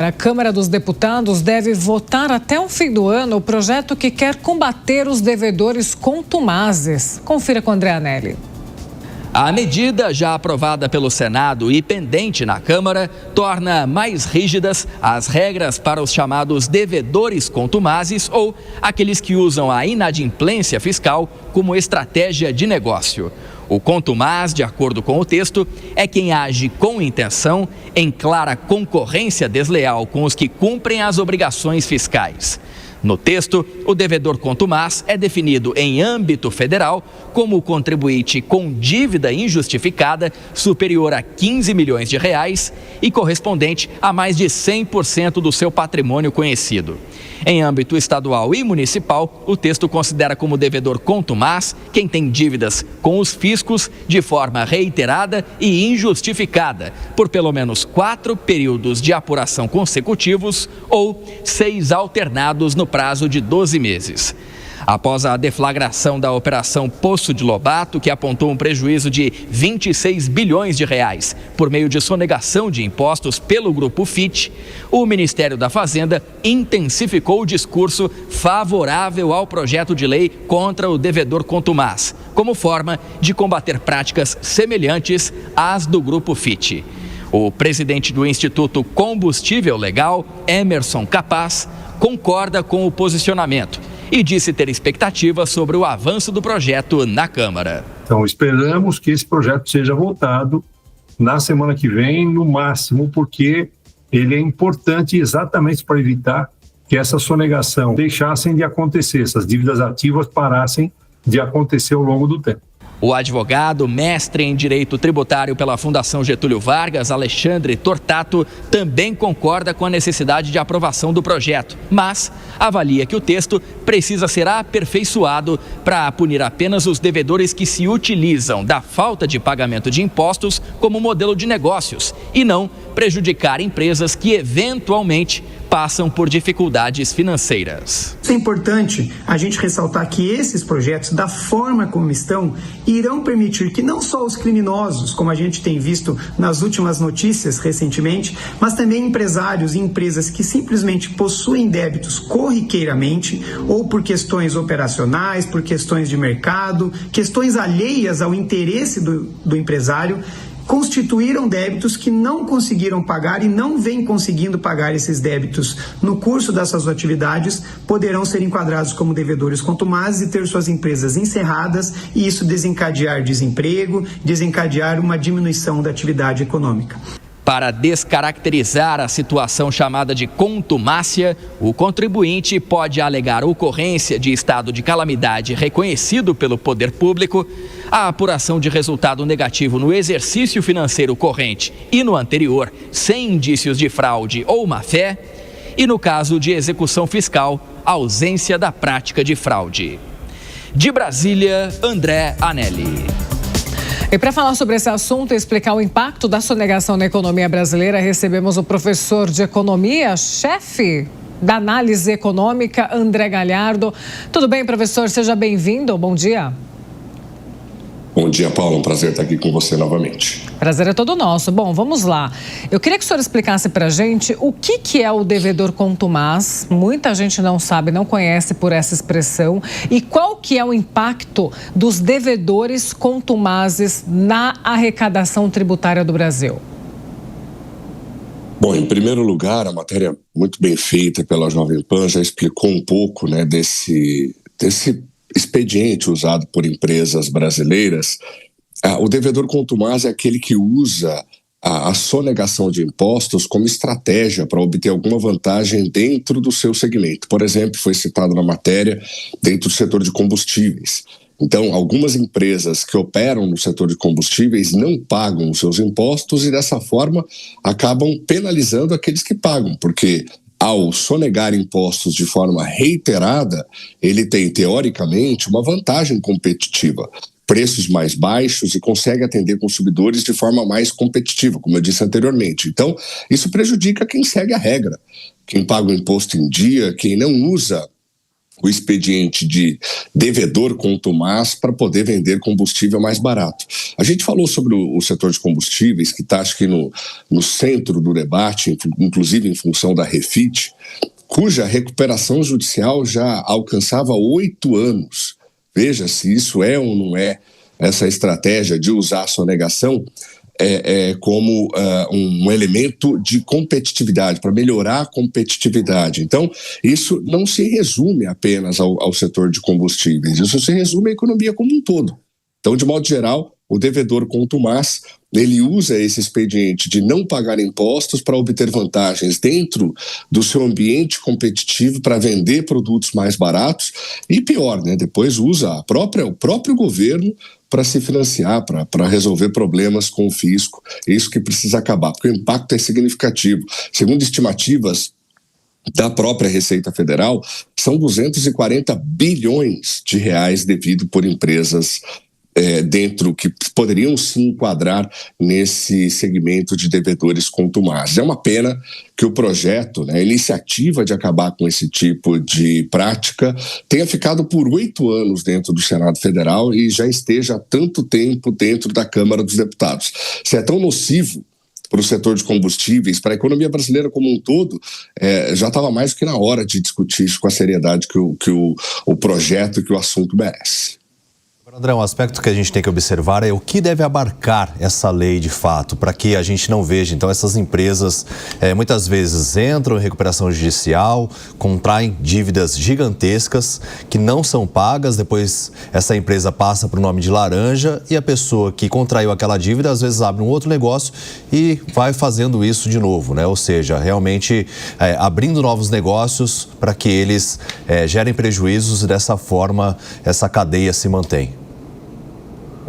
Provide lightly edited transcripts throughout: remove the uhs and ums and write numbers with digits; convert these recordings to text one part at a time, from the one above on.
A Câmara dos Deputados deve votar até o fim do ano o projeto que quer combater os devedores contumazes. Confira com André Anelli. A medida, já aprovada pelo Senado e pendente na Câmara, torna mais rígidas as regras para os chamados devedores contumazes ou aqueles que usam a inadimplência fiscal como estratégia de negócio. O contumaz, de acordo com o texto, é quem age com intenção em clara concorrência desleal com os que cumprem as obrigações fiscais. No texto, o devedor contumaz é definido em âmbito federal como o contribuinte com dívida injustificada superior a 15 milhões de reais e correspondente a mais de 100% do seu patrimônio conhecido. Em âmbito estadual e municipal, o texto considera como devedor contumaz quem tem dívidas com os fiscos de forma reiterada e injustificada por pelo menos 4 períodos de apuração consecutivos ou 6 alternados no prazo de 12 meses. Após a deflagração da Operação Poço de Lobato, que apontou um prejuízo de 26 bilhões de reais por meio de sonegação de impostos pelo Grupo FIT, o Ministério da Fazenda intensificou o discurso favorável ao projeto de lei contra o devedor contumaz, como forma de combater práticas semelhantes às do Grupo FIT. O presidente do Instituto Combustível Legal, Emerson Capaz, concorda com o posicionamento e disse ter expectativa sobre o avanço do projeto na Câmara. Então, esperamos que esse projeto seja votado na semana que vem, no máximo, porque ele é importante exatamente para evitar que essa sonegação deixassem de acontecer, essas dívidas ativas parassem de acontecer ao longo do tempo. O advogado, mestre em Direito Tributário pela Fundação Getúlio Vargas, Alexandre Tortato, também concorda com a necessidade de aprovação do projeto, mas avalia que o texto precisa ser aperfeiçoado para punir apenas os devedores que se utilizam da falta de pagamento de impostos como modelo de negócios e não prejudicar empresas que eventualmente passam por dificuldades financeiras. É importante a gente ressaltar que esses projetos, da forma como estão, irão permitir que não só os criminosos, como a gente tem visto nas últimas notícias recentemente, mas também empresários e empresas que simplesmente possuem débitos corriqueiramente ou por questões operacionais, por questões de mercado, questões alheias ao interesse do empresário, constituíram débitos que não conseguiram pagar e não vêm conseguindo pagar esses débitos no curso dessas atividades, poderão ser enquadrados como devedores contumazes e ter suas empresas encerradas e isso desencadear desemprego, desencadear uma diminuição da atividade econômica. Para descaracterizar a situação chamada de contumácia, o contribuinte pode alegar ocorrência de estado de calamidade reconhecido pelo poder público, a apuração de resultado negativo no exercício financeiro corrente e no anterior, sem indícios de fraude ou má-fé, e no caso de execução fiscal, a ausência da prática de fraude. De Brasília, André Anelli. E para falar sobre esse assunto e explicar o impacto da sonegação na economia brasileira, recebemos o professor de economia, chefe da análise econômica, André Galhardo. Tudo bem, professor? Seja bem-vindo. Bom dia. Bom dia, Paulo. Um prazer estar aqui com você novamente. Prazer é todo nosso. Bom, vamos lá. Eu queria que o senhor explicasse para a gente o que é o devedor contumaz. Muita gente não sabe, não conhece por essa expressão. E qual que é o impacto dos devedores contumazes na arrecadação tributária do Brasil? Bom, em primeiro lugar, a matéria muito bem feita pela Jovem Pan já explicou um pouco, né, desse expediente usado por empresas brasileiras. O devedor contumaz é aquele que usa a sonegação de impostos como estratégia para obter alguma vantagem dentro do seu segmento. Por exemplo, foi citado na matéria, dentro do setor de combustíveis. Então, algumas empresas que operam no setor de combustíveis não pagam os seus impostos e, dessa forma, acabam penalizando aqueles que pagam, porque ao sonegar impostos de forma reiterada, ele tem, teoricamente, uma vantagem competitiva. Preços mais baixos e consegue atender consumidores de forma mais competitiva, como eu disse anteriormente. Então, isso prejudica quem segue a regra, quem paga o imposto em dia, quem não usa o expediente de devedor contumaz para poder vender combustível mais barato. A gente falou sobre o setor de combustíveis, que está, acho que, no centro do debate, inclusive em função da Refit, cuja recuperação judicial já alcançava 8 anos. Veja se isso é ou não é essa estratégia de usar a sonegação como um elemento de competitividade, para melhorar a competitividade. Então, isso não se resume apenas ao setor de combustíveis, isso se resume à economia como um todo. Então, de modo geral, o devedor contumaz, ele usa esse expediente de não pagar impostos para obter vantagens dentro do seu ambiente competitivo para vender produtos mais baratos e, pior, né, depois usa o próprio governo para se financiar, para resolver problemas com o fisco. É isso que precisa acabar, porque o impacto é significativo. Segundo estimativas da própria Receita Federal, são 240 bilhões de reais devido por empresas dentro que poderiam se enquadrar nesse segmento de devedores contumazes. É uma pena que o projeto, a iniciativa de acabar com esse tipo de prática, tenha ficado por 8 anos dentro do Senado Federal e já esteja há tanto tempo dentro da Câmara dos Deputados. Se é tão nocivo para o setor de combustíveis, para a economia brasileira como um todo, já estava mais do que na hora de discutir isso com a seriedade que o projeto e que o assunto merece. André, um aspecto que a gente tem que observar é o que deve abarcar essa lei de fato, para que a gente não veja, então, essas empresas muitas vezes entram em recuperação judicial, contraem dívidas gigantescas que não são pagas, depois essa empresa passa para o nome de laranja e a pessoa que contraiu aquela dívida às vezes abre um outro negócio e vai fazendo isso de novo, né? Ou seja, realmente abrindo novos negócios para que eles gerem prejuízos e dessa forma essa cadeia se mantém.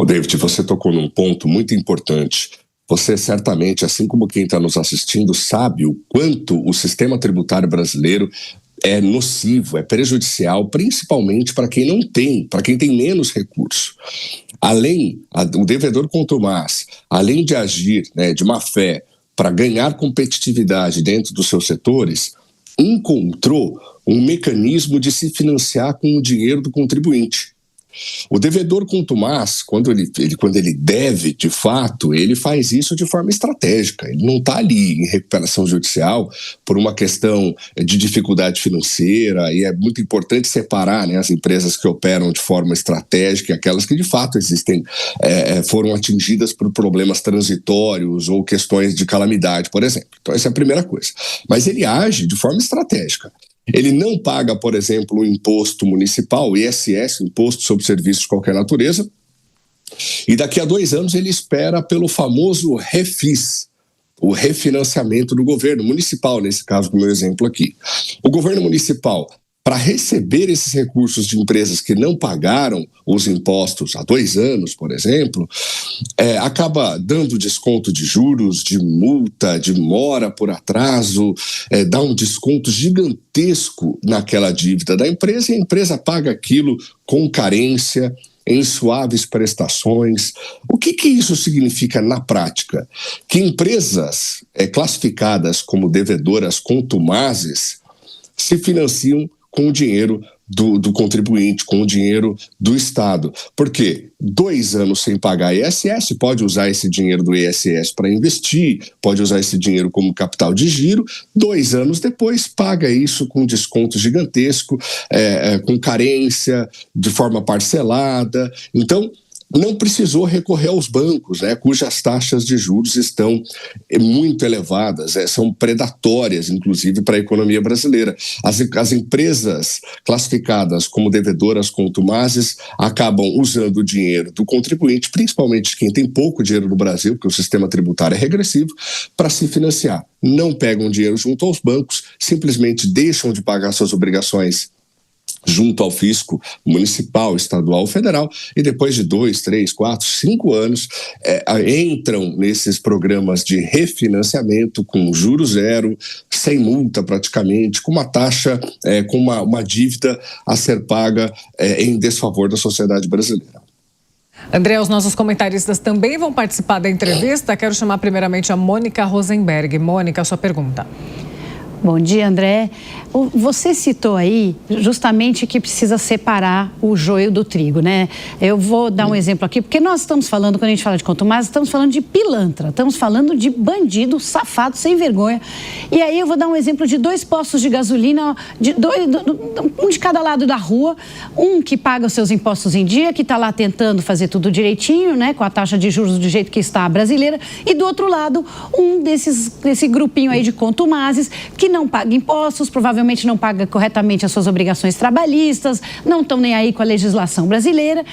David, você tocou num ponto muito importante. Você certamente, assim como quem está nos assistindo, sabe o quanto o sistema tributário brasileiro é nocivo, é prejudicial, principalmente para quem não tem, para quem tem menos recurso. O devedor contumaz, além de agir de má fé para ganhar competitividade dentro dos seus setores, encontrou um mecanismo de se financiar com o dinheiro do contribuinte. O devedor contumaz, quando ele deve, de fato, ele faz isso de forma estratégica. Ele não está ali em recuperação judicial por uma questão de dificuldade financeira, e é muito importante separar as empresas que operam de forma estratégica e aquelas que de fato existem, foram atingidas por problemas transitórios ou questões de calamidade, por exemplo. Então essa é a primeira coisa. Mas ele age de forma estratégica. Ele não paga, por exemplo, o imposto municipal, o ISS, Imposto sobre Serviços de Qualquer Natureza, e daqui a 2 anos ele espera pelo famoso refis, o refinanciamento do governo municipal, nesse caso do meu exemplo aqui. O governo municipal, para receber esses recursos de empresas que não pagaram os impostos há 2 anos, por exemplo, acaba dando desconto de juros, de multa, de mora por atraso, dá um desconto gigantesco naquela dívida da empresa e a empresa paga aquilo com carência, em suaves prestações. O que isso significa na prática? Que empresas classificadas como devedoras contumazes se financiam com o dinheiro do contribuinte, com o dinheiro do Estado. Por quê? 2 anos sem pagar ISS, pode usar esse dinheiro do ISS para investir, pode usar esse dinheiro como capital de giro, 2 anos depois paga isso com desconto gigantesco, com carência, de forma parcelada. Então, não precisou recorrer aos bancos, cujas taxas de juros estão muito elevadas, são predatórias, inclusive, para a economia brasileira. As empresas classificadas como devedoras contumazes acabam usando o dinheiro do contribuinte, principalmente quem tem pouco dinheiro no Brasil, porque o sistema tributário é regressivo, para se financiar. Não pegam dinheiro junto aos bancos, simplesmente deixam de pagar suas obrigações junto ao fisco municipal, estadual, federal, e depois de 2, 3, 4, 5 anos entram nesses programas de refinanciamento com juros zero, sem multa praticamente, com uma taxa, com uma dívida a ser paga em desfavor da sociedade brasileira. André, os nossos comentaristas também vão participar da entrevista. Quero chamar primeiramente a Mônica Rosenberg. Mônica, a sua pergunta. Bom dia, André. Você citou aí justamente que precisa separar o joio do trigo, né? Eu vou dar um exemplo aqui, porque nós estamos falando, quando a gente fala de contumaz, estamos falando de pilantra, estamos falando de bandido, safado, sem vergonha. E aí eu vou dar um exemplo de 2 postos de gasolina, um de cada lado da rua, um que paga os seus impostos em dia, que está lá tentando fazer tudo direitinho, né? Com a taxa de juros do jeito que está a brasileira, e do outro lado, desse grupinho aí de contumazes, que não paga impostos, provavelmente não paga corretamente as suas obrigações trabalhistas, não estão nem aí com a legislação brasileira.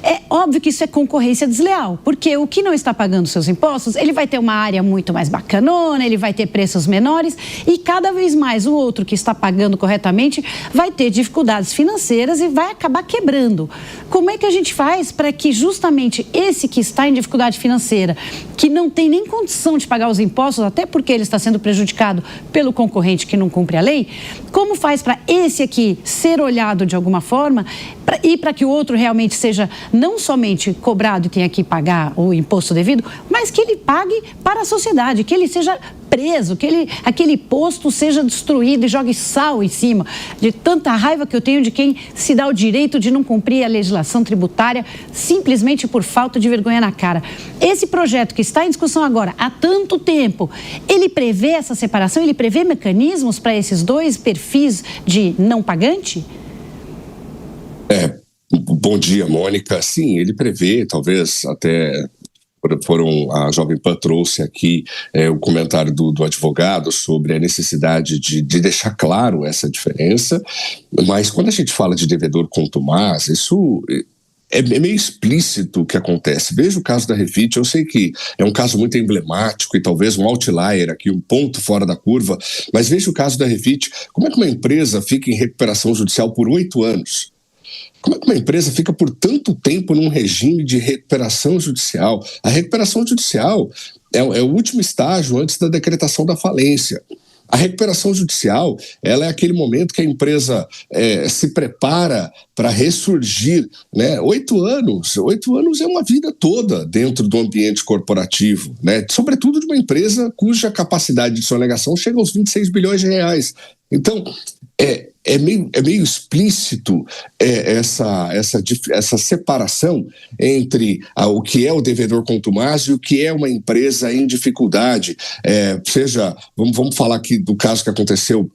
É óbvio que isso é concorrência desleal, porque o que não está pagando seus impostos, ele vai ter uma área muito mais bacanona, ele vai ter preços menores e cada vez mais o outro que está pagando corretamente vai ter dificuldades financeiras e vai acabar quebrando. Como é que a gente faz para que justamente esse que está em dificuldade financeira, que não tem nem condição de pagar os impostos, até porque ele está sendo prejudicado pelo concorrente que não cumpre a lei, como faz para esse aqui ser olhado de alguma forma e para que o outro realmente seja não somente cobrado e tenha que pagar o imposto devido, mas que ele pague para a sociedade, que ele seja preso, que aquele posto seja destruído e jogue sal em cima de tanta raiva que eu tenho de quem se dá o direito de não cumprir a legislação tributária simplesmente por falta de vergonha na cara. Esse projeto que está em discussão agora há tanto tempo, ele prevê essa separação, ele prevê mecanismos para esses 2 perfis de não pagante? Bom dia, Mônica. Sim, ele prevê, talvez até a Jovem Pan trouxe aqui o comentário do advogado sobre a necessidade de deixar claro essa diferença, mas quando a gente fala de devedor contumaz, isso é meio explícito o que acontece. Veja o caso da Refit, eu sei que é um caso muito emblemático e talvez um outlier aqui, um ponto fora da curva, mas veja o caso da Refit. Como é que uma empresa fica em recuperação judicial por 8 anos? Como é que uma empresa fica por tanto tempo num regime de recuperação judicial? A recuperação judicial é o último estágio antes da decretação da falência. A recuperação judicial, ela é aquele momento que a empresa se prepara para ressurgir, né? 8 anos é uma vida toda dentro do ambiente corporativo, né? Sobretudo de uma empresa cuja capacidade de sonegação chega aos 26 bilhões de reais. Então, é meio explícito essa separação entre o que é o devedor contumaz e o que é uma empresa em dificuldade. Vamos falar aqui do caso que aconteceu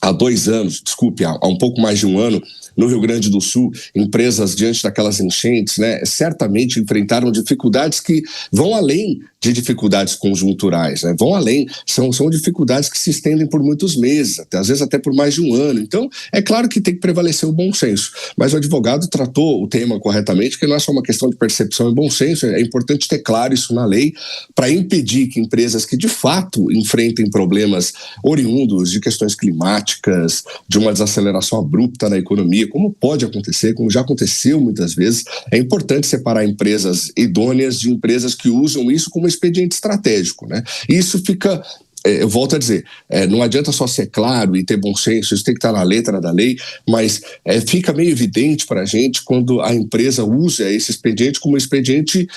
há 2 anos, desculpe, há um pouco mais de 1 ano, no Rio Grande do Sul, empresas diante daquelas enchentes, né, certamente enfrentaram dificuldades que vão além de dificuldades conjunturais, né, vão além, são dificuldades que se estendem por muitos meses, às vezes até por mais de 1 ano. Então, é claro que tem que prevalecer o bom senso, mas o advogado tratou o tema corretamente, que não é só uma questão de percepção e bom senso, é importante ter claro isso na lei para impedir que empresas que de fato enfrentem problemas oriundos de questões climáticas, de uma desaceleração abrupta na economia, como pode acontecer, como já aconteceu muitas vezes, é importante separar empresas idôneas de empresas que usam isso como expediente estratégico, né? Isso fica... eu volto a dizer, não adianta só ser claro e ter bom senso, isso tem que estar na letra da lei, mas fica meio evidente para a gente quando a empresa usa esse expediente como um expediente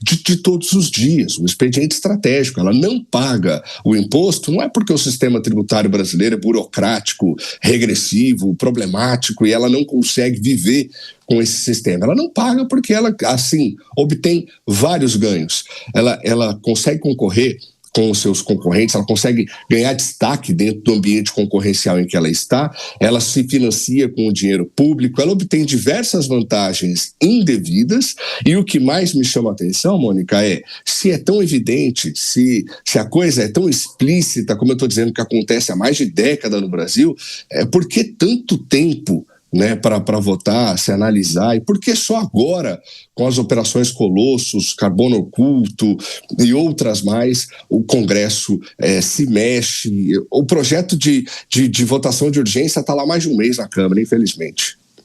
de todos os dias, um expediente estratégico. Ela não paga o imposto, não é porque o sistema tributário brasileiro é burocrático, regressivo, problemático e ela não consegue viver com esse sistema. Ela não paga porque ela, assim, obtém vários ganhos. Ela consegue concorrer com os seus concorrentes, ela consegue ganhar destaque dentro do ambiente concorrencial em que ela está, ela se financia com o dinheiro público, ela obtém diversas vantagens indevidas e o que mais me chama a atenção, Mônica, se é tão evidente, se a coisa é tão explícita, como eu estou dizendo que acontece há mais de década no Brasil, por que tanto tempo, né, para votar, se analisar, e por que só agora, com as operações Colossos, Carbono Oculto e outras mais, o Congresso se mexe? O projeto de votação de urgência está lá mais de 1 mês na Câmara, infelizmente.